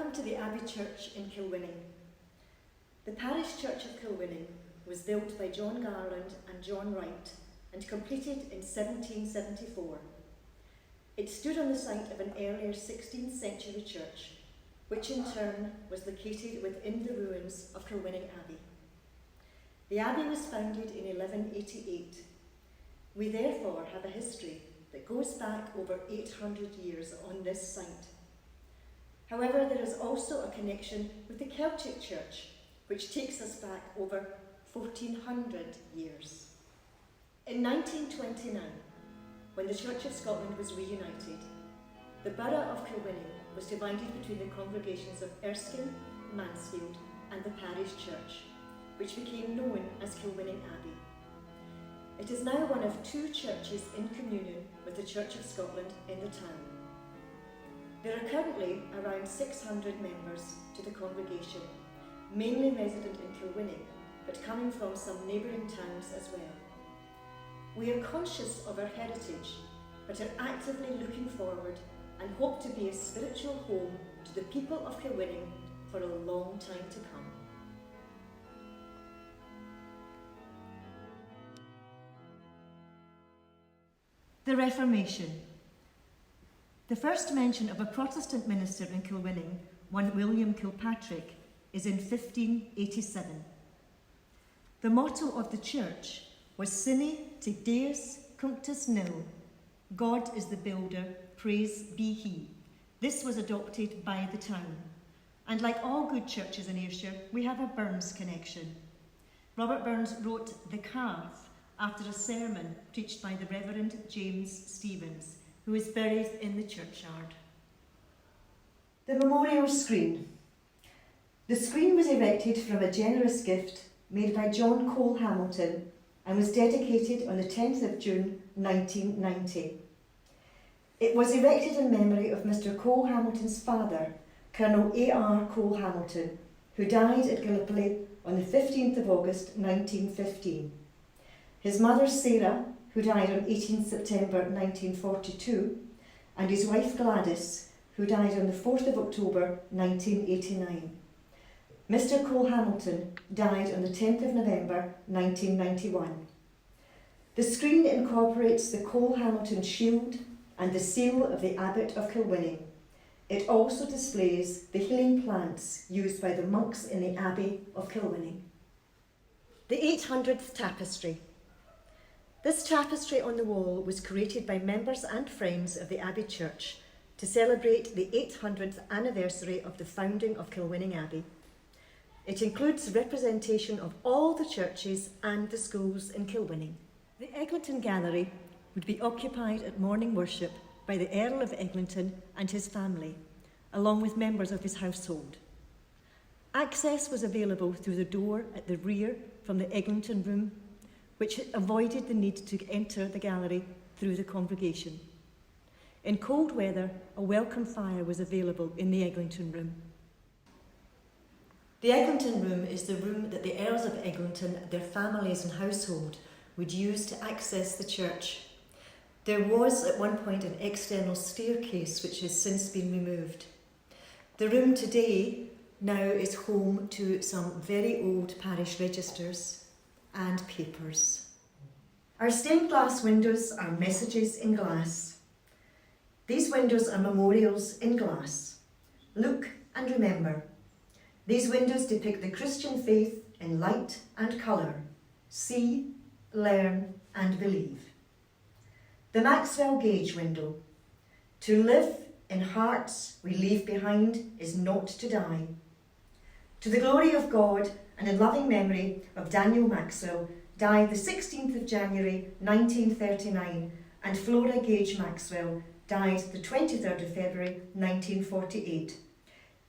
Welcome to the Abbey Church in Kilwinning. The parish church of Kilwinning was built by John Garland and John Wright and completed in 1774. It stood on the site of an earlier 16th century church, which in turn was located within the ruins of Kilwinning Abbey. The abbey was founded in 1188. We therefore have a history that goes back over 800 years on this site. However, there is also a connection with the Celtic Church, which takes us back over 1400 years. In 1929, when the Church of Scotland was reunited, the borough of Kilwinning was divided between the congregations of Erskine, Mansfield and the parish church, which became known as Kilwinning Abbey. It is now one of two churches in communion with the Church of Scotland in the town. There are currently around 600 members to the congregation, mainly resident in Kilwinning, but coming from some neighbouring towns as well. We are conscious of our heritage, but are actively looking forward and hope to be a spiritual home to the people of Kilwinning for a long time to come. The Reformation. The first mention of a Protestant minister in Kilwinning, one William Kilpatrick, is in 1587. The motto of the church was Sine te Deus cunctus nil, God is the builder, praise be he. This was adopted by the town. And like all good churches in Ayrshire, we have a Burns connection. Robert Burns wrote The Calf after a sermon preached by the Reverend James Stevens, who is buried in the churchyard. The memorial screen. The screen was erected from a generous gift made by John Cole Hamilton and was dedicated on the 10th of June 1990. It was erected in memory of Mr. Cole Hamilton's father, Colonel A.R. Cole Hamilton, who died at Gallipoli on the 15th of August 1915. His mother Sarah, who died on 18 September 1942, and his wife Gladys, who died on the 4th of October 1989. Mr. Cole Hamilton died on the 10th of November 1991. The screen incorporates the Cole Hamilton shield and the seal of the Abbot of Kilwinning. It also displays the healing plants used by the monks in the Abbey of Kilwinning. The 800th tapestry. This tapestry on the wall was created by members and friends of the Abbey Church to celebrate the 800th anniversary of the founding of Kilwinning Abbey. It includes representation of all the churches and the schools in Kilwinning. The Eglinton Gallery would be occupied at morning worship by the Earl of Eglinton and his family, along with members of his household. Access was available through the door at the rear from the Eglinton room, which avoided the need to enter the gallery through the congregation. In cold weather, a welcome fire was available in the Eglinton room. The Eglinton room is the room that the Earls of Eglinton, their families and household, would use to access the church. There was at one point an external staircase which has since been removed. The room today now is home to some very old parish registers and papers. Our stained glass windows are messages in glass. These windows are memorials in glass. Look and remember. These windows depict the Christian faith in light and colour. See, learn and believe. The Maxwell Gauge window. To live in hearts we leave behind is not to die. To the glory of God and in loving memory of Daniel Maxwell, died the 16th of January 1939, and Flora Gage Maxwell died the 23rd of February 1948.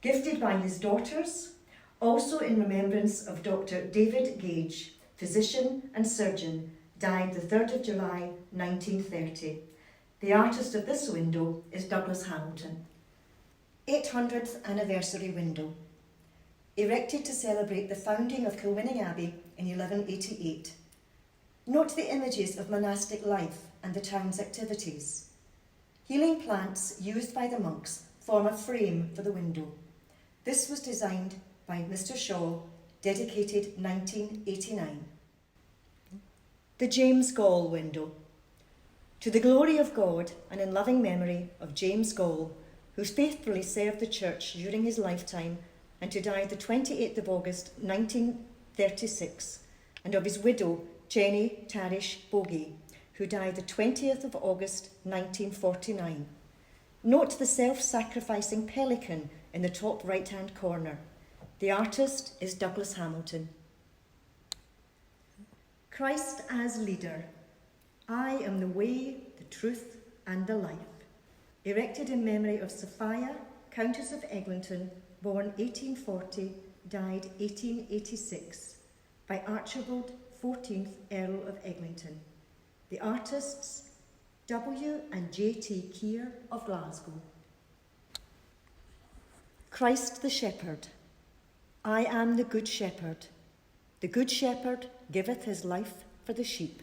Gifted by his daughters, also in remembrance of Dr. David Gage, physician and surgeon, died the 3rd of July 1930. The artist of this window is Douglas Hamilton. 800th anniversary window. Erected to celebrate the founding of Kilwinning Abbey in 1188. Note the images of monastic life and the town's activities. Healing plants used by the monks form a frame for the window. This was designed by Mr. Shaw, dedicated 1989. The James Gall window. To the glory of God and in loving memory of James Gall, who faithfully served the church during his lifetime and who died the 28th of August 1936, and of his widow, Jenny Tarish Bogie, who died the 20th of August 1949. Note the self-sacrificing pelican in the top right-hand corner. The artist is Douglas Hamilton. Christ as leader. I am the way, the truth and the life. Erected in memory of Sophia, Countess of Eglinton, born 1840, died 1886, by Archibald 14th Earl of Eglinton. The artists, W. and J.T. Keir of Glasgow. Christ the Shepherd. I am the Good Shepherd. The Good Shepherd giveth his life for the sheep.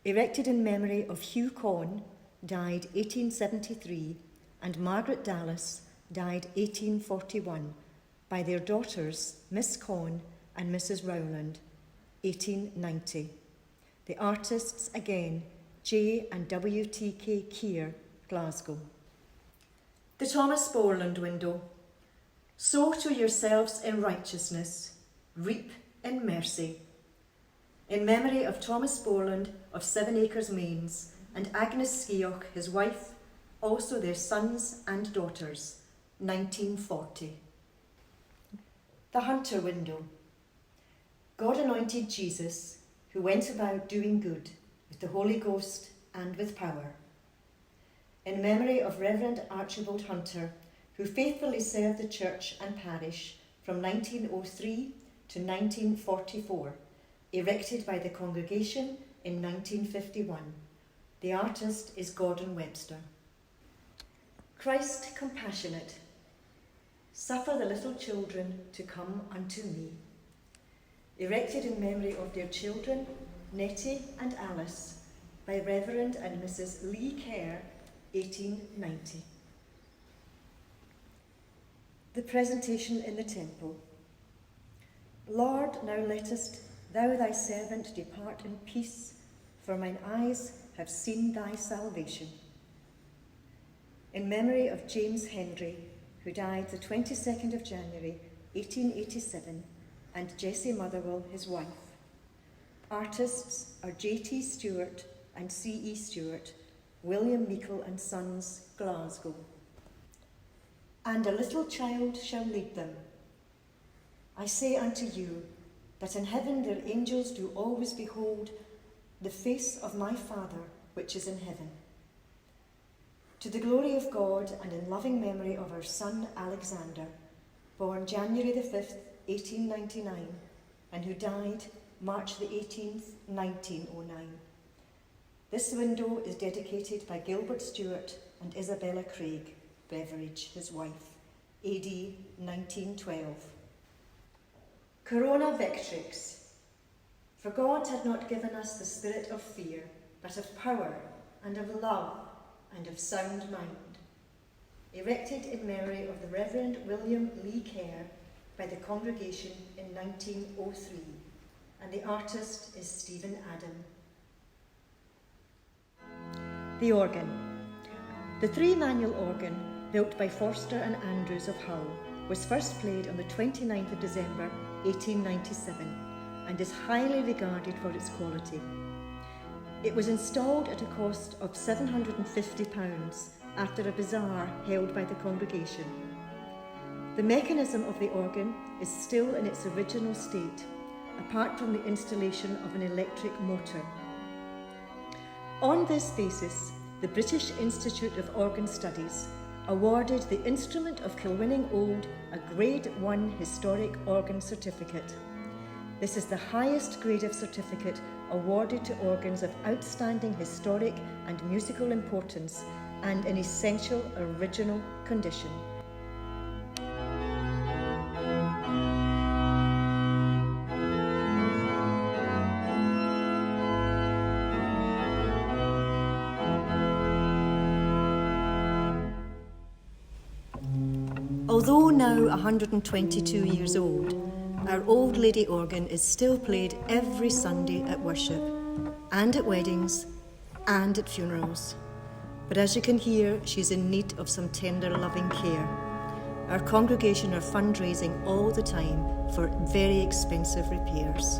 Erected in memory of Hugh Conn, died 1873, and Margaret Dallas, died 1841, by their daughters Miss Conn and Mrs. Rowland, 1890. The artists again, J. and W.T.K. Keir, Glasgow. The Thomas Borland window. Sow to yourselves in righteousness, reap in mercy. In memory of Thomas Borland of 7 Acres Mains and Agnes Skeoch, his wife, also their sons and daughters, 1940. The Hunter window. God anointed Jesus, who went about doing good with the Holy Ghost and with power. In memory of Reverend Archibald Hunter, who faithfully served the church and parish from 1903 to 1944, erected by the congregation in 1951. The artist is Gordon Webster. Christ compassionate. Suffer the little children to come unto me. Erected in memory of their children, Nettie and Alice, by Reverend and Mrs. Lee Kerr, 1890. The presentation in the temple. Lord, now lettest thou thy servant depart in peace, for mine eyes have seen thy salvation. In memory of James Henry, who died the 22nd of January, 1887, and Jessie Motherwell, his wife. Artists are J.T. Stewart and C.E. Stewart, William Meikle and Sons, Glasgow. And a little child shall lead them. I say unto you, that in heaven their angels do always behold the face of my Father which is in heaven. To the glory of God and in loving memory of our son Alexander, born January the 5th, 1899, and who died March the 18th, 1909. This window is dedicated by Gilbert Stewart and Isabella Craig, Beveridge, his wife, AD 1912. Corona Victrix. For God had not given us the spirit of fear, but of power and of love and of sound mind. Erected in memory of the Reverend William Lee Kerr by the congregation in 1903, and the artist is Stephen Adam. The organ. The three-manual organ, built by Forster and Andrews of Hull, was first played on the 29th of December 1897 and is highly regarded for its quality. It was installed at a cost of £750 after a bazaar held by the congregation. The mechanism of the organ is still in its original state, apart from the installation of an electric motor. On this basis, the British Institute of Organ Studies awarded the Instrument of Kilwinning Old a Grade 1 Historic Organ Certificate. This is the highest grade of certificate awarded to organs of outstanding historic and musical importance and in essential original condition. Although now 122 years old, our Old Lady organ is still played every Sunday at worship, and at weddings, and at funerals. But as you can hear, she's in need of some tender, loving care. Our congregation are fundraising all the time for very expensive repairs.